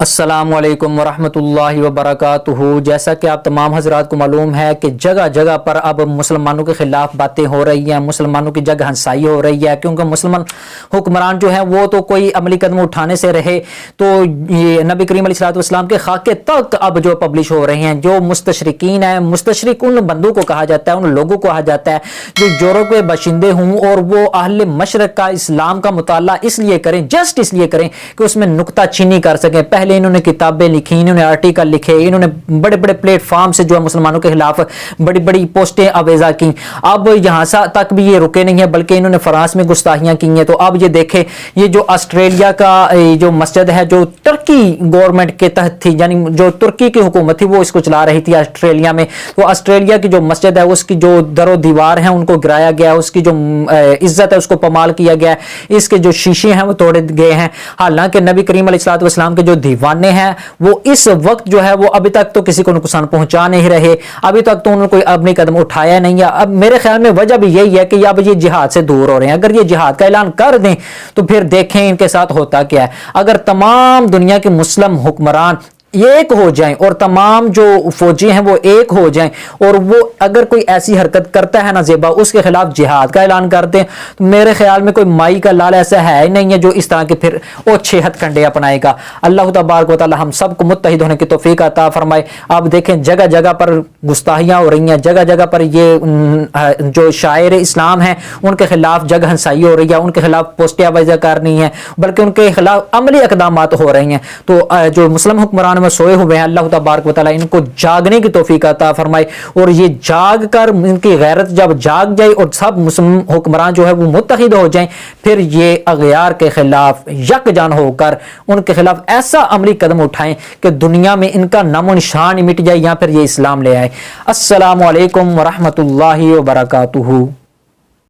السلام علیکم ورحمۃ اللہ وبرکاتہ۔ جیسا کہ آپ تمام حضرات کو معلوم ہے کہ جگہ جگہ پر اب مسلمانوں کے خلاف باتیں ہو رہی ہیں، مسلمانوں کی جگ ہنسائی ہو رہی ہے، کیونکہ مسلمان حکمران جو ہیں وہ تو کوئی عملی قدم اٹھانے سے رہے تو یہ نبی کریم علیہ الصلوۃ والسلام کے خاکے تک اب جو پبلش ہو رہے ہیں، جو مستشرقین ہیں، مستشرق ان بندوں کو کہا جاتا ہے، ان لوگوں کو کہا جاتا ہے جو یورپ کے باشندے ہوں اور وہ اہل مشرق کا اسلام کا مطالعہ اس لیے کریں، جسٹ اس لیے کریں کہ اس میں نکتہ چینی کر سکیں۔ پہلے انہوں نے کتابیں لکھی، انہوں نے آرٹیکل لکھے، انہوں نے بڑے بڑے پلیٹ فارم سے جو ہے مسلمانوں کے خلاف بڑی بڑی پوسٹیں آویزہ کی۔ اب یہاں تک بھی یہ رکے نہیں ہیں بلکہ انہوں نے فرانس میں گستاخیاں کی ہیں۔ تو اب یہ دیکھیں، یہ جو آسٹریلیا کا جو مسجد ہے جو ترکی گورنمنٹ کے تحت تھی، یعنی جو ترکی کی حکومت تھی وہ اس کو چلا رہی تھی آسٹریلیا میں، تو آسٹریلیا کی جو مسجد ہے اس کی جو در و دیوار ہیں ان کو گرایا گیا، اس کی جو عزت ہے اس کو پامال کیا گیا، اس کے جو شیشے ہیں وہ توڑے گئے ہیں۔ حالانکہ نبی کریم علیہ الصلوۃ والسلام کے جو دیوانے ہیں وہ اس وقت جو ہے وہ ابھی تک تو کسی کو نقصان پہنچا نہیں رہے، ابھی تک تو انہوں نے کوئی اپنی قدم اٹھایا نہیں ہے۔ اب میرے خیال میں وجہ بھی یہی ہے کہ اب یہ جہاد سے دور ہو رہے ہیں۔ اگر یہ جہاد کا اعلان کر دیں تو پھر دیکھیں ان کے ساتھ ہوتا کیا ہے۔ اگر تمام دنیا کے مسلم حکمران ایک ہو جائیں اور تمام جو فوجی ہیں وہ ایک ہو جائیں اور وہ اگر کوئی ایسی حرکت کرتا ہے نا زیبا، اس کے خلاف جہاد کا اعلان کرتے ہیں، تو میرے خیال میں کوئی مائی کا لال ایسا ہے ہی نہیں ہے جو اس طرح کے پھر اوچھے ہتھ کنڈے اپنائے گا۔ اللہ تبارک و تعالی ہم سب کو متحد ہونے کی توفیق عطا فرمائے۔ آپ دیکھیں جگہ جگہ پر گستاخیاں ہو رہی ہیں، جگہ جگہ پر یہ جو شاعر اسلام ہیں ان کے خلاف جگ ہنسائی ہو رہی ہے، ان کے خلاف پوسٹیں آویزہ کرنی ہیں، بلکہ ان کے خلاف عملی اقدامات ہو رہی ہیں۔ تو جو مسلم حکمران میں سوئے ہوئے ہیں، اللہ تبارک و تعالی ان کو جاگنے کی توفیق عطا فرمائے، اور یہ جاگ کر ان کی غیرت جب جاگ جائے اور سب مسلم حکمران جو ہے وہ متحد ہو جائیں، پھر یہ اغیار کے خلاف یکجان ہو کر ان کے خلاف ایسا عملی قدم اٹھائیں کہ دنیا میں ان کا نام و نشان مٹ جائے یا پھر یہ اسلام لے آئے۔ السلام علیکم ورحمۃ اللہ وبرکاتہ۔